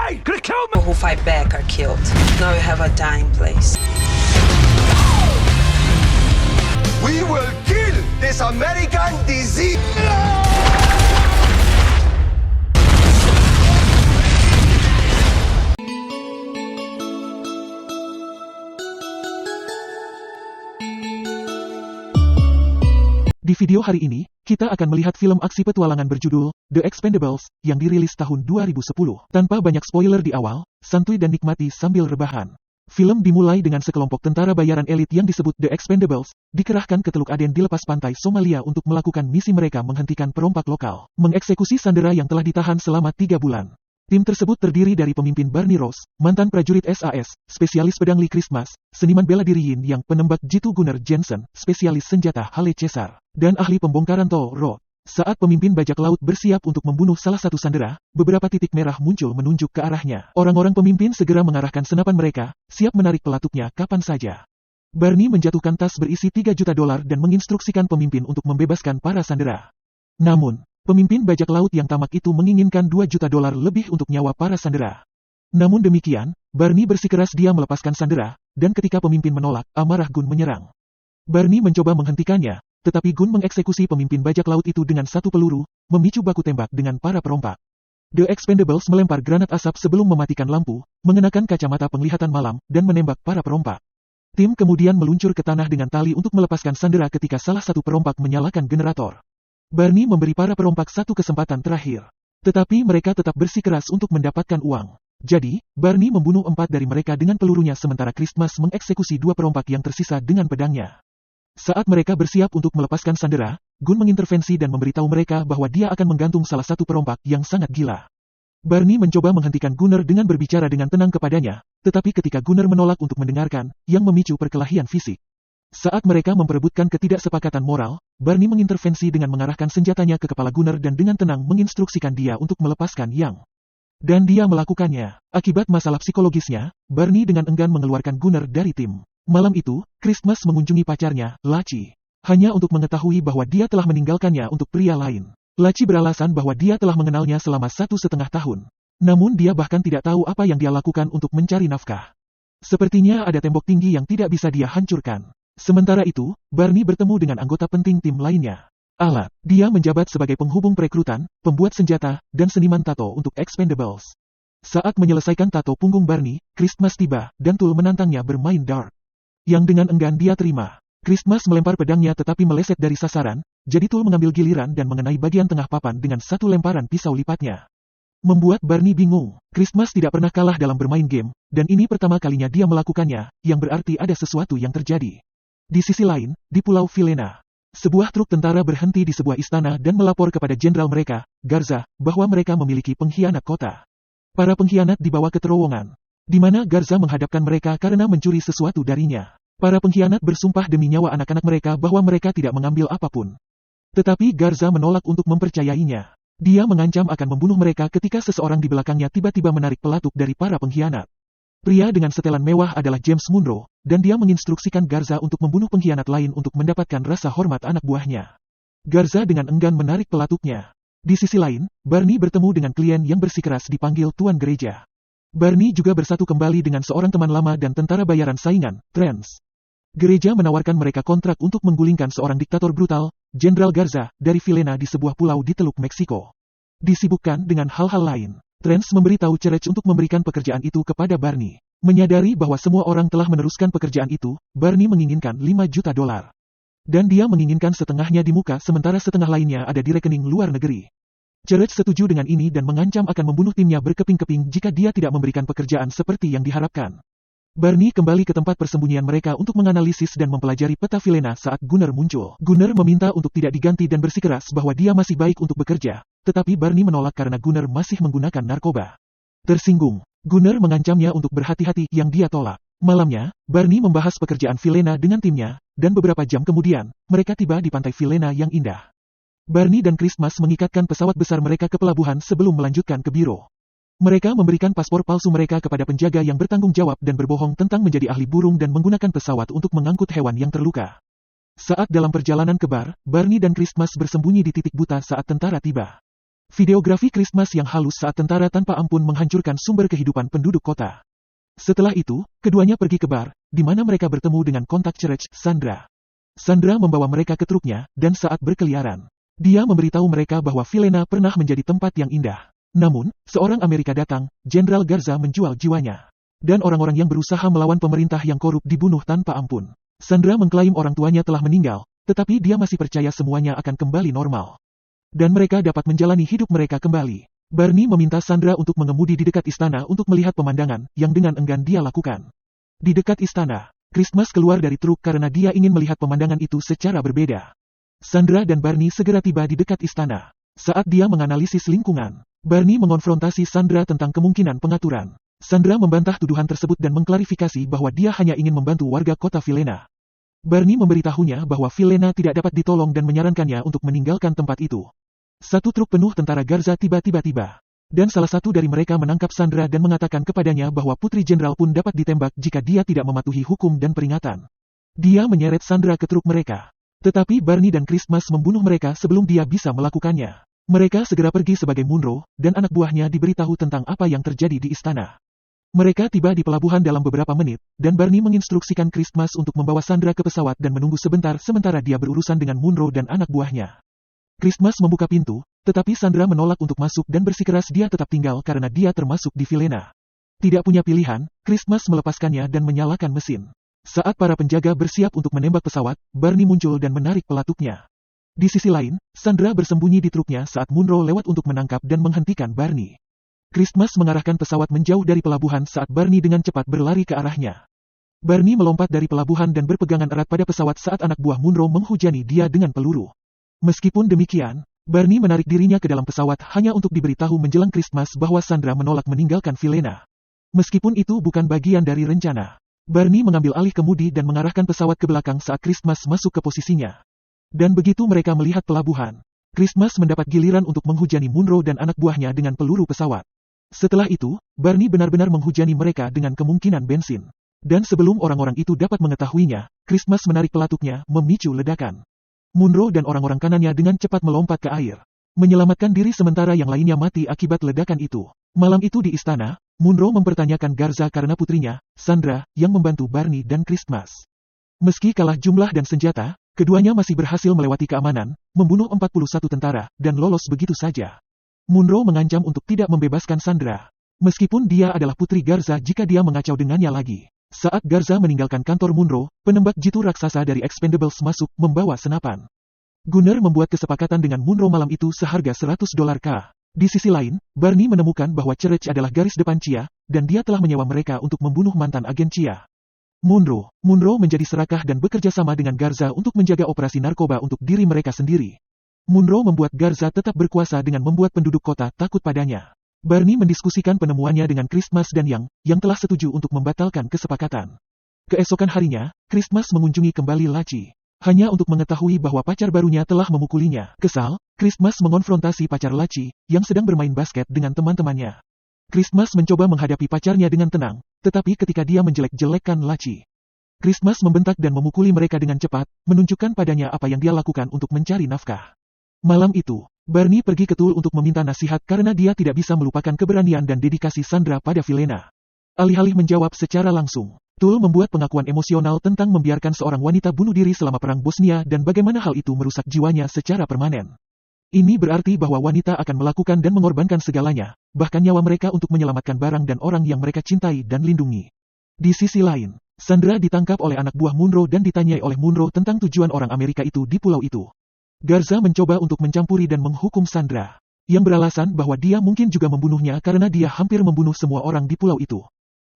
me! Gonna kill me! Who fight back are killed. Now you have a dying place. We will kill this American disease! Di video hari ini, kita akan melihat film aksi petualangan berjudul The Expendables yang dirilis tahun 2010. Tanpa banyak spoiler di awal, santuy dan nikmati sambil rebahan. Film dimulai dengan sekelompok tentara bayaran elit yang disebut The Expendables, dikerahkan ke Teluk Aden di lepas pantai Somalia untuk melakukan misi mereka menghentikan perompak lokal, mengeksekusi sandera yang telah ditahan selama 3 bulan. Tim tersebut terdiri dari pemimpin Barney Ross, mantan prajurit SAS, spesialis pedang Lee Christmas, seniman bela diri Yin Yang, penembak Jitu Gunnar Jensen, spesialis senjata Halle Cesar, dan ahli pembongkaran tol Rod. Saat pemimpin bajak laut bersiap untuk membunuh salah satu sandera, beberapa titik merah muncul menunjuk ke arahnya. Orang-orang pemimpin segera mengarahkan senapan mereka, siap menarik pelatuknya kapan saja. Barney menjatuhkan tas berisi $3 juta dan menginstruksikan pemimpin untuk membebaskan para sandera. Namun, pemimpin bajak laut yang tamak itu menginginkan $2 juta lebih untuk nyawa para sandera. Namun demikian, Barney bersikeras dia melepaskan sandera, dan ketika pemimpin menolak, amarah Gun menyerang. Barney mencoba menghentikannya, tetapi Gun mengeksekusi pemimpin bajak laut itu dengan satu peluru, memicu baku tembak dengan para perompak. The Expendables melempar granat asap sebelum mematikan lampu, mengenakan kacamata penglihatan malam, dan menembak para perompak. Tim kemudian meluncur ke tanah dengan tali untuk melepaskan sandera ketika salah satu perompak menyalakan generator. Barney memberi para perompak satu kesempatan terakhir. Tetapi mereka tetap bersikeras untuk mendapatkan uang. Jadi, Barney membunuh 4 dari mereka dengan pelurunya sementara Christmas mengeksekusi 2 perompak yang tersisa dengan pedangnya. Saat mereka bersiap untuk melepaskan sandera, Gun mengintervensi dan memberitahu mereka bahwa dia akan menggantung salah satu perompak yang sangat gila. Barney mencoba menghentikan Gunnar dengan berbicara dengan tenang kepadanya, tetapi ketika Gunnar menolak untuk mendengarkan, yang memicu perkelahian fisik. Saat mereka memperebutkan ketidaksepakatan moral, Barney mengintervensi dengan mengarahkan senjatanya ke kepala Gunnar dan dengan tenang menginstruksikan dia untuk melepaskan Yang. Dan dia melakukannya. Akibat masalah psikologisnya, Barney dengan enggan mengeluarkan Gunnar dari tim. Malam itu, Christmas mengunjungi pacarnya, Laci. Hanya untuk mengetahui bahwa dia telah meninggalkannya untuk pria lain. Laci beralasan bahwa dia telah mengenalnya selama 1,5 tahun. Namun dia bahkan tidak tahu apa yang dia lakukan untuk mencari nafkah. Sepertinya ada tembok tinggi yang tidak bisa dia hancurkan. Sementara itu, Barney bertemu dengan anggota penting tim lainnya. Alat. Dia menjabat sebagai penghubung perekrutan, pembuat senjata, dan seniman tato untuk Expendables. Saat menyelesaikan tato punggung Barney, Christmas tiba, dan Tool menantangnya bermain dart. Yang dengan enggan dia terima. Christmas melempar pedangnya tetapi meleset dari sasaran, jadi Tool mengambil giliran dan mengenai bagian tengah papan dengan satu lemparan pisau lipatnya. Membuat Barney bingung. Christmas tidak pernah kalah dalam bermain game, dan ini pertama kalinya dia melakukannya, yang berarti ada sesuatu yang terjadi. Di sisi lain, di Pulau Villena, sebuah truk tentara berhenti di sebuah istana dan melapor kepada jenderal mereka, Garza, bahwa mereka memiliki pengkhianat kota. Para pengkhianat dibawa ke terowongan, di mana Garza menghadapkan mereka karena mencuri sesuatu darinya. Para pengkhianat bersumpah demi nyawa anak-anak mereka bahwa mereka tidak mengambil apapun. Tetapi Garza menolak untuk mempercayainya. Dia mengancam akan membunuh mereka ketika seseorang di belakangnya tiba-tiba menarik pelatuk dari para pengkhianat. Pria dengan setelan mewah adalah James Munro, dan dia menginstruksikan Garza untuk membunuh pengkhianat lain untuk mendapatkan rasa hormat anak buahnya. Garza dengan enggan menarik pelatuknya. Di sisi lain, Barney bertemu dengan klien yang bersikeras dipanggil Tuan Gereja. Barney juga bersatu kembali dengan seorang teman lama dan tentara bayaran saingan, Trance. Gereja menawarkan mereka kontrak untuk menggulingkan seorang diktator brutal, Jenderal Garza, dari Villena di sebuah pulau di Teluk Meksiko. Disibukkan dengan hal-hal lain, Trance memberitahu Cerech untuk memberikan pekerjaan itu kepada Barney. Menyadari bahwa semua orang telah meneruskan pekerjaan itu, Barney menginginkan $5 juta. Dan dia menginginkan setengahnya di muka sementara setengah lainnya ada di rekening luar negeri. Cerech setuju dengan ini dan mengancam akan membunuh timnya berkeping-keping jika dia tidak memberikan pekerjaan seperti yang diharapkan. Barney kembali ke tempat persembunyian mereka untuk menganalisis dan mempelajari peta Villena saat Gunnar muncul. Gunnar meminta untuk tidak diganti dan bersikeras bahwa dia masih baik untuk bekerja, tetapi Barney menolak karena Gunnar masih menggunakan narkoba. Tersinggung, Gunnar mengancamnya untuk berhati-hati yang dia tolak. Malamnya, Barney membahas pekerjaan Villena dengan timnya, dan beberapa jam kemudian, mereka tiba di pantai Villena yang indah. Barney dan Christmas mengikatkan pesawat besar mereka ke pelabuhan sebelum melanjutkan ke biro. Mereka memberikan paspor palsu mereka kepada penjaga yang bertanggung jawab dan berbohong tentang menjadi ahli burung dan menggunakan pesawat untuk mengangkut hewan yang terluka. Saat dalam perjalanan ke bar, Barney dan Christmas bersembunyi di titik buta saat tentara tiba. Videografi Christmas yang halus saat tentara tanpa ampun menghancurkan sumber kehidupan penduduk kota. Setelah itu, keduanya pergi ke bar, di mana mereka bertemu dengan kontak Church, Sandra. Sandra membawa mereka ke truknya, dan saat berkeliaran, dia memberitahu mereka bahwa Vilena pernah menjadi tempat yang indah. Namun, seorang Amerika datang, Jenderal Garza menjual jiwanya. Dan orang-orang yang berusaha melawan pemerintah yang korup dibunuh tanpa ampun. Sandra mengklaim orang tuanya telah meninggal, tetapi dia masih percaya semuanya akan kembali normal. Dan mereka dapat menjalani hidup mereka kembali. Barney meminta Sandra untuk mengemudi di dekat istana untuk melihat pemandangan yang dengan enggan dia lakukan. Di dekat istana, Christmas keluar dari truk karena dia ingin melihat pemandangan itu secara berbeda. Sandra dan Barney segera tiba di dekat istana. Saat dia menganalisis lingkungan, Barney mengonfrontasi Sandra tentang kemungkinan pengaturan. Sandra membantah tuduhan tersebut dan mengklarifikasi bahwa dia hanya ingin membantu warga kota Vilena. Barney memberitahunya bahwa Vilena tidak dapat ditolong dan menyarankannya untuk meninggalkan tempat itu. Satu truk penuh tentara Garza tiba-tiba tiba. Dan salah satu dari mereka menangkap Sandra dan mengatakan kepadanya bahwa Putri Jenderal pun dapat ditembak jika dia tidak mematuhi hukum dan peringatan. Dia menyeret Sandra ke truk mereka. Tetapi Barney dan Christmas membunuh mereka sebelum dia bisa melakukannya. Mereka segera pergi sebagai Munro, dan anak buahnya diberitahu tentang apa yang terjadi di istana. Mereka tiba di pelabuhan dalam beberapa menit, dan Barney menginstruksikan Christmas untuk membawa Sandra ke pesawat dan menunggu sebentar sementara dia berurusan dengan Munro dan anak buahnya. Christmas membuka pintu, tetapi Sandra menolak untuk masuk dan bersikeras dia tetap tinggal karena dia termasuk di Vilena. Tidak punya pilihan, Christmas melepaskannya dan menyalakan mesin. Saat para penjaga bersiap untuk menembak pesawat, Barney muncul dan menarik pelatuknya. Di sisi lain, Sandra bersembunyi di truknya saat Munro lewat untuk menangkap dan menghentikan Barney. Christmas mengarahkan pesawat menjauh dari pelabuhan saat Barney dengan cepat berlari ke arahnya. Barney melompat dari pelabuhan dan berpegangan erat pada pesawat saat anak buah Munro menghujani dia dengan peluru. Meskipun demikian, Barney menarik dirinya ke dalam pesawat hanya untuk diberitahu menjelang Christmas bahwa Sandra menolak meninggalkan Vilena. Meskipun itu bukan bagian dari rencana, Barney mengambil alih kemudi dan mengarahkan pesawat ke belakang saat Christmas masuk ke posisinya. Dan begitu mereka melihat pelabuhan, Christmas mendapat giliran untuk menghujani Munro dan anak buahnya dengan peluru pesawat. Setelah itu, Barney benar-benar menghujani mereka dengan kemungkinan bensin. Dan sebelum orang-orang itu dapat mengetahuinya, Christmas menarik pelatuknya, memicu ledakan. Munro dan orang-orang kanannya dengan cepat melompat ke air, menyelamatkan diri sementara yang lainnya mati akibat ledakan itu. Malam itu di istana, Munro mempertanyakan Garza karena putrinya, Sandra, yang membantu Barney dan Christmas. Meski kalah jumlah dan senjata, keduanya masih berhasil melewati keamanan, membunuh 41 tentara, dan lolos begitu saja. Munro mengancam untuk tidak membebaskan Sandra, meskipun dia adalah putri Garza jika dia mengacau dengannya lagi. Saat Garza meninggalkan kantor Munro, penembak jitu raksasa dari Expendables masuk, membawa senapan. Gunner membuat kesepakatan dengan Munro malam itu seharga $100 K. Di sisi lain, Barney menemukan bahwa Church adalah garis depan Chia, dan dia telah menyewa mereka untuk membunuh mantan agen Chia. Munro menjadi serakah dan bekerja sama dengan Garza untuk menjaga operasi narkoba untuk diri mereka sendiri. Munro membuat Garza tetap berkuasa dengan membuat penduduk kota takut padanya. Barney mendiskusikan penemuannya dengan Christmas dan yang telah setuju untuk membatalkan kesepakatan. Keesokan harinya, Christmas mengunjungi kembali Laci, hanya untuk mengetahui bahwa pacar barunya telah memukulinya. Kesal, Christmas mengonfrontasi pacar Laci, yang sedang bermain basket dengan teman-temannya. Christmas mencoba menghadapi pacarnya dengan tenang, tetapi ketika dia menjelek-jelekkan Laci, Christmas membentak dan memukuli mereka dengan cepat, menunjukkan padanya apa yang dia lakukan untuk mencari nafkah. Malam itu, Barney pergi ke Tul untuk meminta nasihat karena dia tidak bisa melupakan keberanian dan dedikasi Sandra pada Vilena. Alih-alih menjawab secara langsung, Tul membuat pengakuan emosional tentang membiarkan seorang wanita bunuh diri selama perang Bosnia dan bagaimana hal itu merusak jiwanya secara permanen. Ini berarti bahwa wanita akan melakukan dan mengorbankan segalanya, bahkan nyawa mereka untuk menyelamatkan barang dan orang yang mereka cintai dan lindungi. Di sisi lain, Sandra ditangkap oleh anak buah Munro dan ditanyai oleh Munro tentang tujuan orang Amerika itu di pulau itu. Garza mencoba untuk mencampuri dan menghukum Sandra, yang beralasan bahwa dia mungkin juga membunuhnya karena dia hampir membunuh semua orang di pulau itu.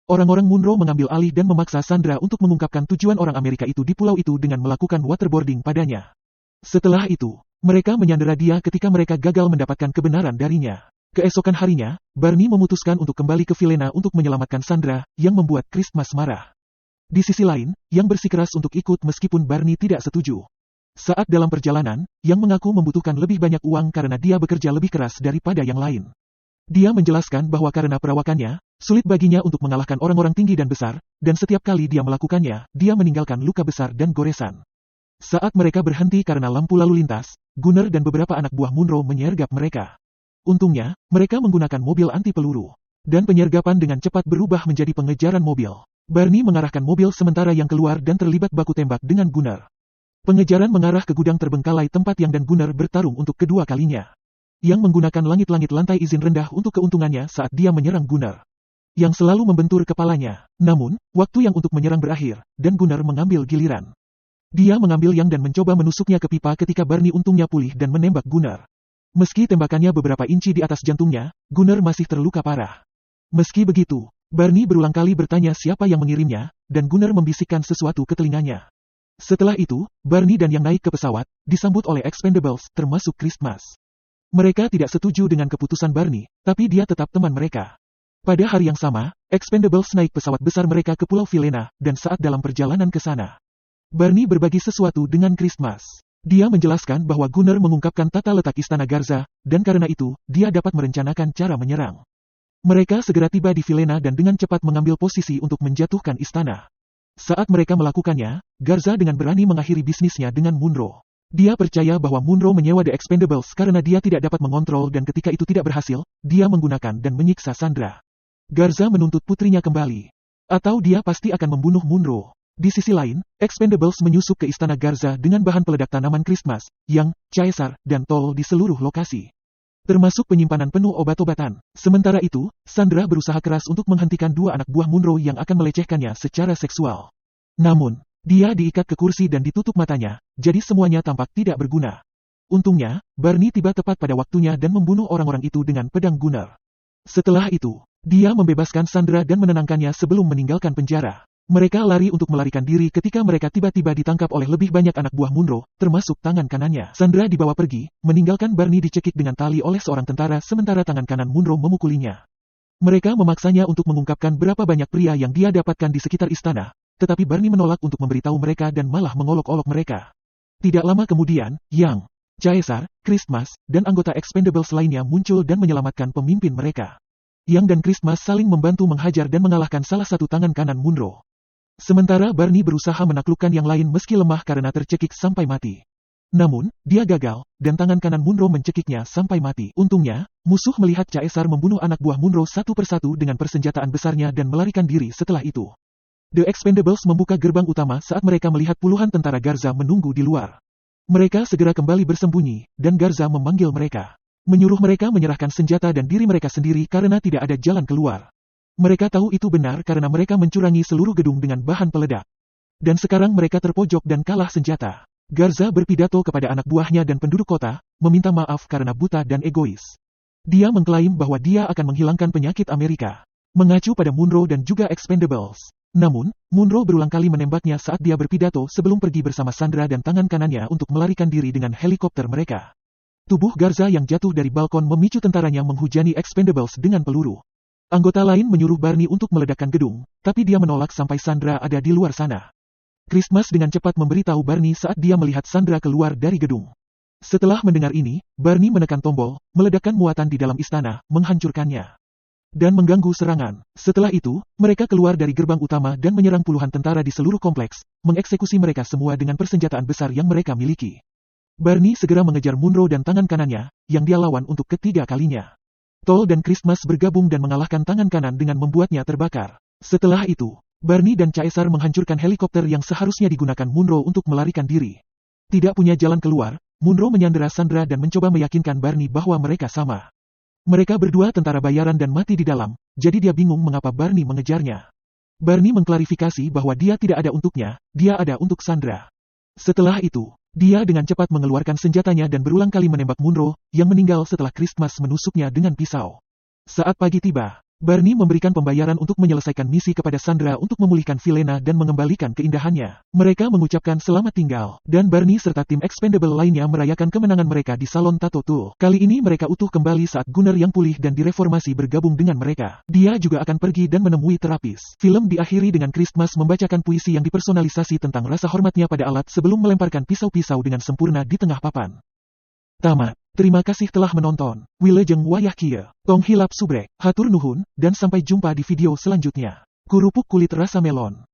Orang-orang Munro mengambil alih dan memaksa Sandra untuk mengungkapkan tujuan orang Amerika itu di pulau itu dengan melakukan waterboarding padanya. Setelah itu, mereka menyandera dia ketika mereka gagal mendapatkan kebenaran darinya. Keesokan harinya, Barney memutuskan untuk kembali ke Vilena untuk menyelamatkan Sandra, yang membuat Christmas marah. Di sisi lain, Yang bersikeras untuk ikut meskipun Barney tidak setuju. Saat dalam perjalanan, Yang mengaku membutuhkan lebih banyak uang karena dia bekerja lebih keras daripada yang lain. Dia menjelaskan bahwa karena perawakannya, sulit baginya untuk mengalahkan orang-orang tinggi dan besar, dan setiap kali dia melakukannya, dia meninggalkan luka besar dan goresan. Saat mereka berhenti karena lampu lalu lintas, Gunner dan beberapa anak buah Munro menyergap mereka. Untungnya, mereka menggunakan mobil anti peluru. Dan penyergapan dengan cepat berubah menjadi pengejaran mobil. Barney mengarahkan mobil sementara yang keluar dan terlibat baku tembak dengan Gunnar. Pengejaran mengarah ke gudang terbengkalai tempat yang dan Gunnar bertarung untuk kedua kalinya. Yang menggunakan langit-langit lantai izin rendah untuk keuntungannya saat dia menyerang Gunnar. Yang selalu membentur kepalanya. Namun, waktu yang untuk menyerang berakhir, dan Gunnar mengambil giliran. Dia mengambil yang dan mencoba menusuknya ke pipa ketika Barney untungnya pulih dan menembak Gunnar. Meski tembakannya beberapa inci di atas jantungnya, Gunnar masih terluka parah. Meski begitu, Barney berulang kali bertanya siapa yang mengirimnya, dan Gunnar membisikkan sesuatu ke telinganya. Setelah itu, Barney dan yang naik ke pesawat, disambut oleh Expendables, termasuk Christmas. Mereka tidak setuju dengan keputusan Barney, tapi dia tetap teman mereka. Pada hari yang sama, Expendables naik pesawat besar mereka ke Pulau Vilena, dan saat dalam perjalanan ke sana, Barney berbagi sesuatu dengan Christmas. Dia menjelaskan bahwa Gunnar mengungkapkan tata letak istana Garza, dan karena itu, dia dapat merencanakan cara menyerang. Mereka segera tiba di Vilena dan dengan cepat mengambil posisi untuk menjatuhkan istana. Saat mereka melakukannya, Garza dengan berani mengakhiri bisnisnya dengan Munro. Dia percaya bahwa Munro menyewa The Expendables karena dia tidak dapat mengontrol dan ketika itu tidak berhasil, dia menggunakan dan menyiksa Sandra. Garza menuntut putrinya kembali. Atau dia pasti akan membunuh Munro. Di sisi lain, Expendables menyusup ke istana Garza dengan bahan peledak tanaman Christmas, yang, caesar, dan tol di seluruh lokasi. Termasuk penyimpanan penuh obat-obatan. Sementara itu, Sandra berusaha keras untuk menghentikan dua anak buah Munro yang akan melecehkannya secara seksual. Namun, dia diikat ke kursi dan ditutup matanya, jadi semuanya tampak tidak berguna. Untungnya, Barney tiba tepat pada waktunya dan membunuh orang-orang itu dengan pedang Gunnar. Setelah itu, dia membebaskan Sandra dan menenangkannya sebelum meninggalkan penjara. Mereka lari untuk melarikan diri ketika mereka tiba-tiba ditangkap oleh lebih banyak anak buah Munro, termasuk tangan kanannya. Sandra dibawa pergi, meninggalkan Barney dicekik dengan tali oleh seorang tentara sementara tangan kanan Munro memukulinya. Mereka memaksanya untuk mengungkapkan berapa banyak pria yang dia dapatkan di sekitar istana, tetapi Barney menolak untuk memberitahu mereka dan malah mengolok-olok mereka. Tidak lama kemudian, Yang, Caesar, Christmas, dan anggota Expendables lainnya muncul dan menyelamatkan pemimpin mereka. Yang dan Christmas saling membantu menghajar dan mengalahkan salah satu tangan kanan Munro. Sementara Barney berusaha menaklukkan yang lain meski lemah karena tercekik sampai mati. Namun, dia gagal, dan tangan kanan Munro mencekiknya sampai mati. Untungnya, musuh melihat Caesar membunuh anak buah Munro satu persatu dengan persenjataan besarnya dan melarikan diri setelah itu. The Expendables membuka gerbang utama saat mereka melihat puluhan tentara Garza menunggu di luar. Mereka segera kembali bersembunyi, dan Garza memanggil mereka. Menyuruh mereka menyerahkan senjata dan diri mereka sendiri karena tidak ada jalan keluar. Mereka tahu itu benar karena mereka mencurangi seluruh gedung dengan bahan peledak. Dan sekarang mereka terpojok dan kalah senjata. Garza berpidato kepada anak buahnya dan penduduk kota, meminta maaf karena buta dan egois. Dia mengklaim bahwa dia akan menghilangkan penyakit Amerika. Mengacu pada Munro dan juga Expendables. Namun, Munro berulang kali menembaknya saat dia berpidato sebelum pergi bersama Sandra dan tangan kanannya untuk melarikan diri dengan helikopter mereka. Tubuh Garza yang jatuh dari balkon memicu tentaranya menghujani Expendables dengan peluru. Anggota lain menyuruh Barney untuk meledakkan gedung, tapi dia menolak sampai Sandra ada di luar sana. Christmas dengan cepat memberitahu Barney saat dia melihat Sandra keluar dari gedung. Setelah mendengar ini, Barney menekan tombol, meledakkan muatan di dalam istana, menghancurkannya. Dan mengganggu serangan. Setelah itu, mereka keluar dari gerbang utama dan menyerang puluhan tentara di seluruh kompleks, mengeksekusi mereka semua dengan persenjataan besar yang mereka miliki. Barney segera mengejar Munro dan tangan kanannya, yang dia lawan untuk ketiga kalinya. Tol dan Christmas bergabung dan mengalahkan tangan kanan dengan membuatnya terbakar. Setelah itu, Barney dan Caesar menghancurkan helikopter yang seharusnya digunakan Munro untuk melarikan diri. Tidak punya jalan keluar, Munro menyandera Sandra dan mencoba meyakinkan Barney bahwa mereka sama. Mereka berdua tentara bayaran dan mati di dalam, jadi dia bingung mengapa Barney mengejarnya. Barney mengklarifikasi bahwa dia tidak ada untuknya, dia ada untuk Sandra. Setelah itu, dia dengan cepat mengeluarkan senjatanya dan berulang kali menembak Munro, yang meninggal setelah Christmas menusuknya dengan pisau. Saat pagi tiba, Barney memberikan pembayaran untuk menyelesaikan misi kepada Sandra untuk memulihkan Vilena dan mengembalikan keindahannya. Mereka mengucapkan selamat tinggal, dan Barney serta tim Expendable lainnya merayakan kemenangan mereka di Salon Tato Tool. Kali ini mereka utuh kembali saat Gunnar yang pulih dan direformasi bergabung dengan mereka. Dia juga akan pergi dan menemui terapis. Film diakhiri dengan Christmas membacakan puisi yang dipersonalisasi tentang rasa hormatnya pada alat sebelum melemparkan pisau-pisau dengan sempurna di tengah papan. Tamat. Terima kasih telah menonton. Wilujeng wayah kieu. Tong hilap subrek. Hatur nuhun, dan sampai jumpa di video selanjutnya. Kerupuk kulit rasa melon.